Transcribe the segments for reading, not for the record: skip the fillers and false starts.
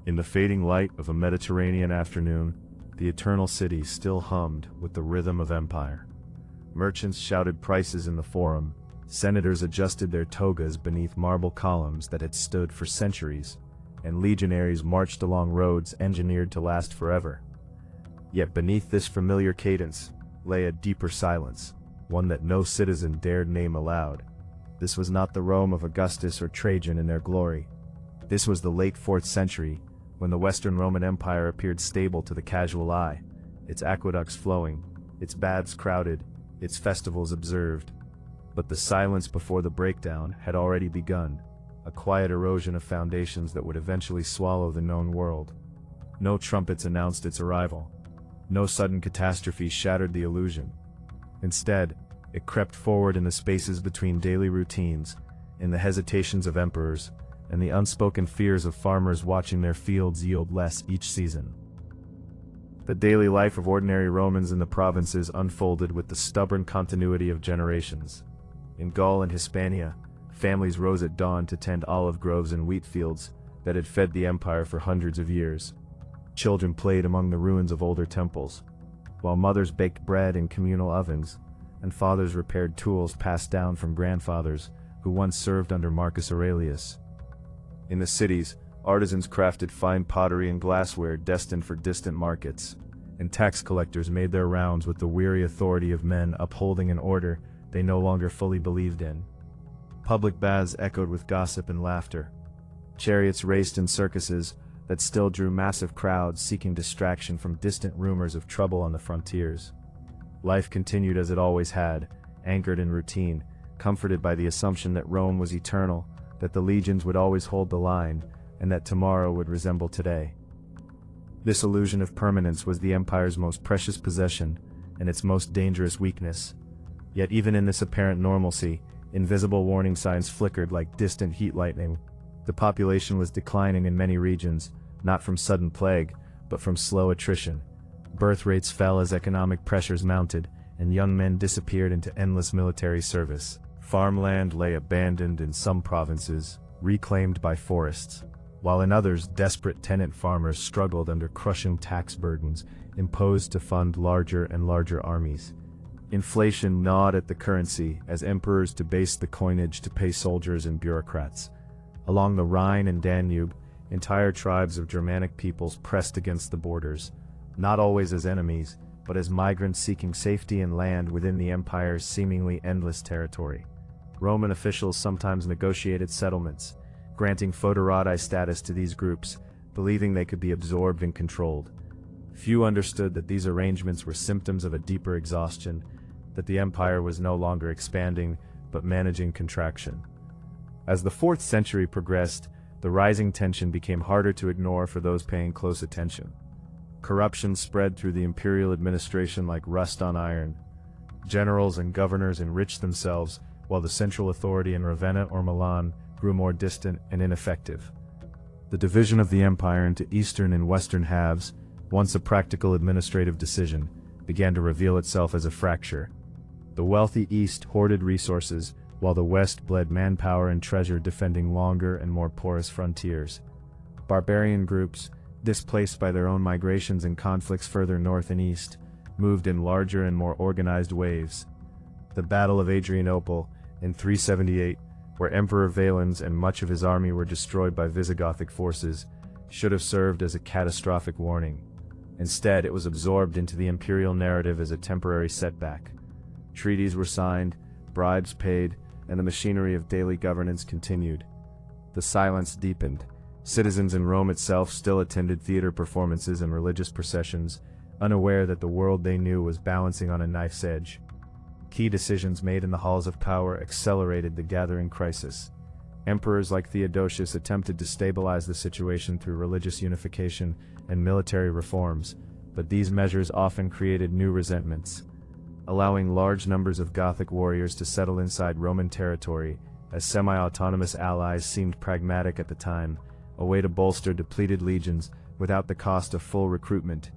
In the fading light of a Mediterranean afternoon, the eternal city still hummed with the rhythm of empire. Merchants shouted prices in the forum, senators adjusted their togas beneath marble columns that had stood for centuries, and legionaries marched along roads engineered to last forever. Yet beneath this familiar cadence lay a deeper silence, one that no citizen dared name aloud. This was not the Rome of Augustus or Trajan in their glory. This was the late 4th century, when the Western Roman Empire appeared stable to the casual eye, its aqueducts flowing, its baths crowded, its festivals observed. But the silence before the breakdown had already begun, a quiet erosion of foundations that would eventually swallow the known world. No trumpets announced its arrival. No sudden catastrophe shattered the illusion. Instead, it crept forward in the spaces between daily routines, in the hesitations of emperors, and the unspoken fears of farmers watching their fields yield less each season. The daily life of ordinary Romans in the provinces unfolded with the stubborn continuity of generations. In Gaul and Hispania, families rose at dawn to tend olive groves and wheat fields that had fed the empire for hundreds of years. Children played among the ruins of older temples, while mothers baked bread in communal ovens, and fathers repaired tools passed down from grandfathers who once served under Marcus Aurelius. In the cities, artisans crafted fine pottery and glassware destined for distant markets, and tax collectors made their rounds with the weary authority of men upholding an order they no longer fully believed in. Public baths echoed with gossip and laughter. Chariots raced in circuses that still drew massive crowds seeking distraction from distant rumors of trouble on the frontiers. Life continued as it always had, anchored in routine, comforted by the assumption that Rome was eternal, that the legions would always hold the line, and that tomorrow would resemble today. This illusion of permanence was the empire's most precious possession and its most dangerous weakness. Yet even in this apparent normalcy, invisible warning signs flickered like distant heat lightning. The population was declining in many regions, not from sudden plague, but from slow attrition. Birth rates fell as economic pressures mounted, and young men disappeared into endless military service. Farmland lay abandoned in some provinces, reclaimed by forests, while in others desperate tenant farmers struggled under crushing tax burdens imposed to fund larger and larger armies. Inflation gnawed at the currency as emperors debased the coinage to pay soldiers and bureaucrats. Along the Rhine and Danube, entire tribes of Germanic peoples pressed against the borders, not always as enemies, but as migrants seeking safety and land within the empire's seemingly endless territory. Roman officials sometimes negotiated settlements, granting foederati status to these groups, believing they could be absorbed and controlled. Few understood that these arrangements were symptoms of a deeper exhaustion, that the empire was no longer expanding, but managing contraction. As the 4th century progressed, the rising tension became harder to ignore for those paying close attention. Corruption spread through the imperial administration like rust on iron. Generals and governors enriched themselves, while the central authority in Ravenna or Milan grew more distant and ineffective. The division of the empire into eastern and western halves, once a practical administrative decision, began to reveal itself as a fracture. The wealthy East hoarded resources, while the West bled manpower and treasure defending longer and more porous frontiers. Barbarian groups, displaced by their own migrations and conflicts further north and east, moved in larger and more organized waves. The Battle of Adrianople, in 378, where Emperor Valens and much of his army were destroyed by Visigothic forces, should have served as a catastrophic warning. Instead, it was absorbed into the imperial narrative as a temporary setback. Treaties were signed, bribes paid, and the machinery of daily governance continued. The silence deepened. Citizens in Rome itself still attended theater performances and religious processions, unaware that the world they knew was balancing on a knife's edge. Key decisions made in the halls of power accelerated the gathering crisis. Emperors like Theodosius attempted to stabilize the situation through religious unification and military reforms, but these measures often created new resentments. Allowing large numbers of Gothic warriors to settle inside Roman territory as semi-autonomous allies seemed pragmatic at the time, a way to bolster depleted legions without the cost of full recruitment.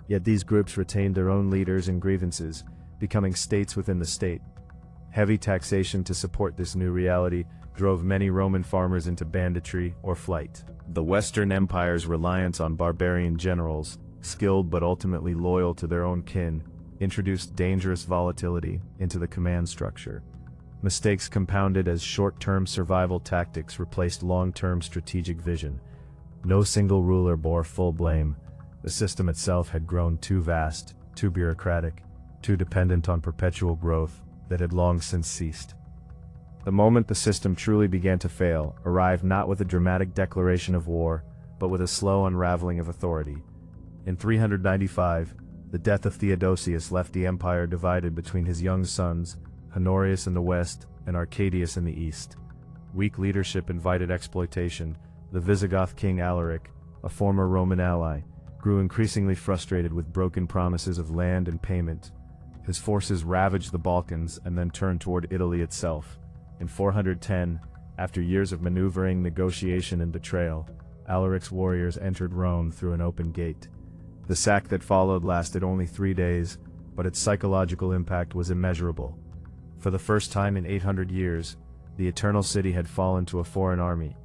Yet these groups retained their own leaders and grievances, becoming states within the state. Heavy taxation to support this new reality drove many Roman farmers into banditry or flight. The Western Empire's reliance on barbarian generals, skilled but ultimately loyal to their own kin, introduced dangerous volatility into the command structure. Mistakes compounded as short-term survival tactics replaced long-term strategic vision. No single ruler bore full blame. The system itself had grown too vast, too bureaucratic, too dependent on perpetual growth that had long since ceased. The moment the system truly began to fail arrived not with a dramatic declaration of war, but with a slow unraveling of authority. In 395, the death of Theodosius left the empire divided between his young sons, Honorius in the west and Arcadius in the east. Weak leadership invited exploitation. The Visigoth king Alaric, a former Roman ally, grew increasingly frustrated with broken promises of land and payment. His forces ravaged the Balkans and then turned toward Italy itself. In 410, after years of maneuvering, negotiation, and betrayal, Alaric's warriors entered Rome through an open gate. The sack that followed lasted only 3 days, but its psychological impact was immeasurable. For the first time in 800 years, the Eternal City had fallen to a foreign army.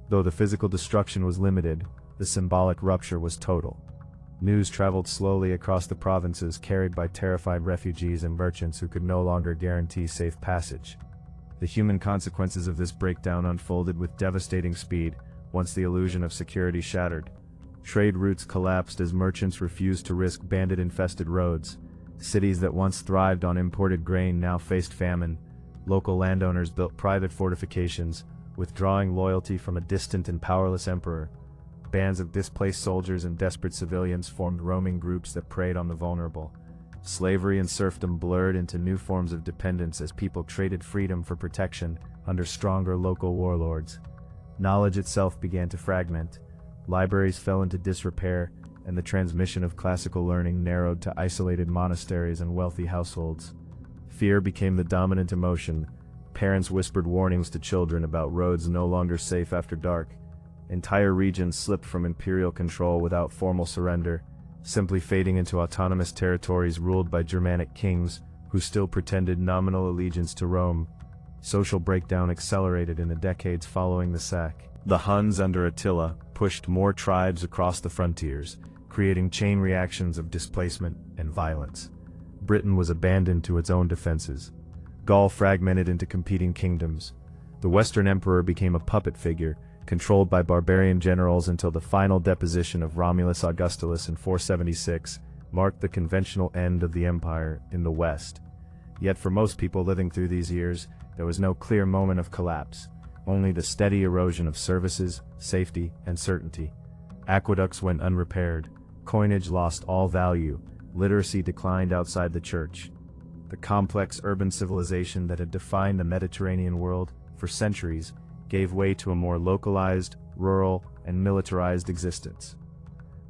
Though the physical destruction was limited, the symbolic rupture was total. News traveled slowly across the provinces, carried by terrified refugees and merchants who could no longer guarantee safe passage. The human consequences of this breakdown unfolded with devastating speed once the illusion of security shattered. Trade routes collapsed as merchants refused to risk bandit-infested roads. Cities that once thrived on imported grain now faced famine. Local landowners built private fortifications, withdrawing loyalty from a distant and powerless emperor. Bands of displaced soldiers and desperate civilians formed roaming groups that preyed on the vulnerable. Slavery and serfdom blurred into new forms of dependence as people traded freedom for protection under stronger local warlords. Knowledge itself began to fragment. Libraries fell into disrepair, and the transmission of classical learning narrowed to isolated monasteries and wealthy households. Fear became the dominant emotion. Parents whispered warnings to children about roads no longer safe after dark. Entire regions slipped from imperial control without formal surrender, simply fading into autonomous territories ruled by Germanic kings who still pretended nominal allegiance to Rome. Social breakdown accelerated in the decades following the sack. The Huns under Attila pushed more tribes across the frontiers, creating chain reactions of displacement and violence. Britain was abandoned to its own defenses. Gaul fragmented into competing kingdoms. The Western Emperor became a puppet figure, controlled by barbarian generals until the final deposition of Romulus Augustulus in 476 marked the conventional end of the empire in the West. Yet for most people living through these years, there was no clear moment of collapse, only the steady erosion of services, safety, and certainty. Aqueducts went unrepaired, coinage lost all value, literacy declined outside the church. The complex urban civilization that had defined the Mediterranean world for centuries gave way to a more localized, rural, and militarized existence.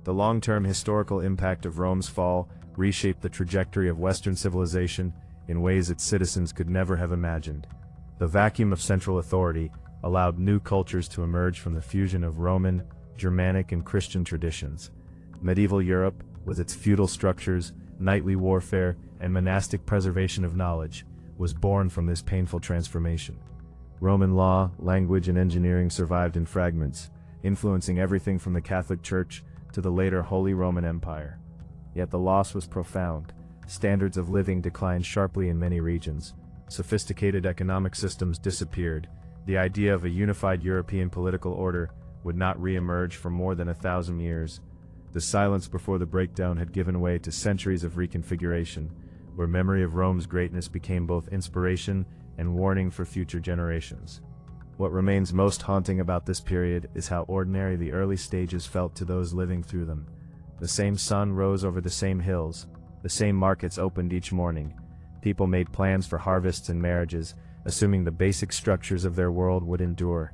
The long-term historical impact of Rome's fall reshaped the trajectory of Western civilization in ways its citizens could never have imagined. The vacuum of central authority allowed new cultures to emerge from the fusion of Roman, Germanic, and Christian traditions. Medieval Europe, with its feudal structures, knightly warfare, and monastic preservation of knowledge, was born from this painful transformation. Roman law, language, and engineering survived in fragments, influencing everything from the Catholic Church to the later Holy Roman Empire. Yet the loss was profound. Standards of living declined sharply in many regions. Sophisticated economic systems disappeared. The idea of a unified European political order would not re-emerge for more than 1,000 years. The silence before the breakdown had given way to centuries of reconfiguration, where memory of Rome's greatness became both inspiration and warning for future generations. What remains most haunting about this period is how ordinary the early stages felt to those living through them. The same sun rose over the same hills, the same markets opened each morning. People made plans for harvests and marriages, assuming the basic structures of their world would endure.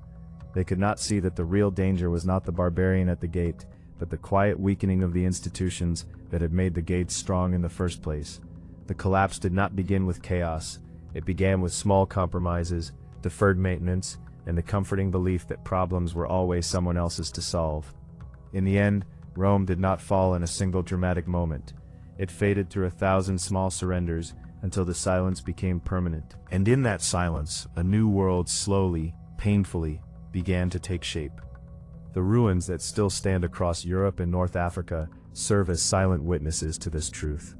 They could not see that the real danger was not the barbarian at the gate, but the quiet weakening of the institutions that had made the gates strong in the first place. The collapse did not begin with chaos. It began with small compromises, deferred maintenance, and the comforting belief that problems were always someone else's to solve. In the end, Rome did not fall in a single dramatic moment. It faded through 1,000 small surrenders until the silence became permanent. And in that silence, a new world slowly, painfully, began to take shape. The ruins that still stand across Europe and North Africa serve as silent witnesses to this truth.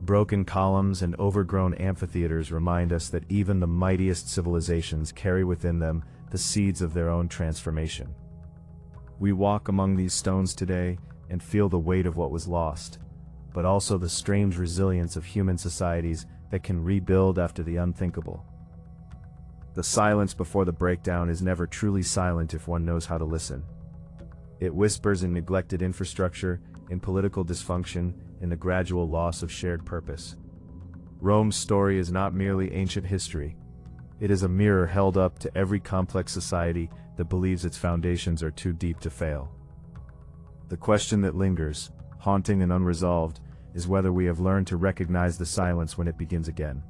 Broken columns and overgrown amphitheaters remind us that even the mightiest civilizations carry within them the seeds of their own transformation. We walk among these stones today and feel the weight of what was lost, but also the strange resilience of human societies that can rebuild after the unthinkable. The silence before the breakdown is never truly silent if one knows how to listen. It whispers in neglected infrastructure, in political dysfunction, in the gradual loss of shared purpose. Rome's story is not merely ancient history. It is a mirror held up to every complex society that believes its foundations are too deep to fail. The question that lingers, haunting and unresolved, is whether we have learned to recognize the silence when it begins again.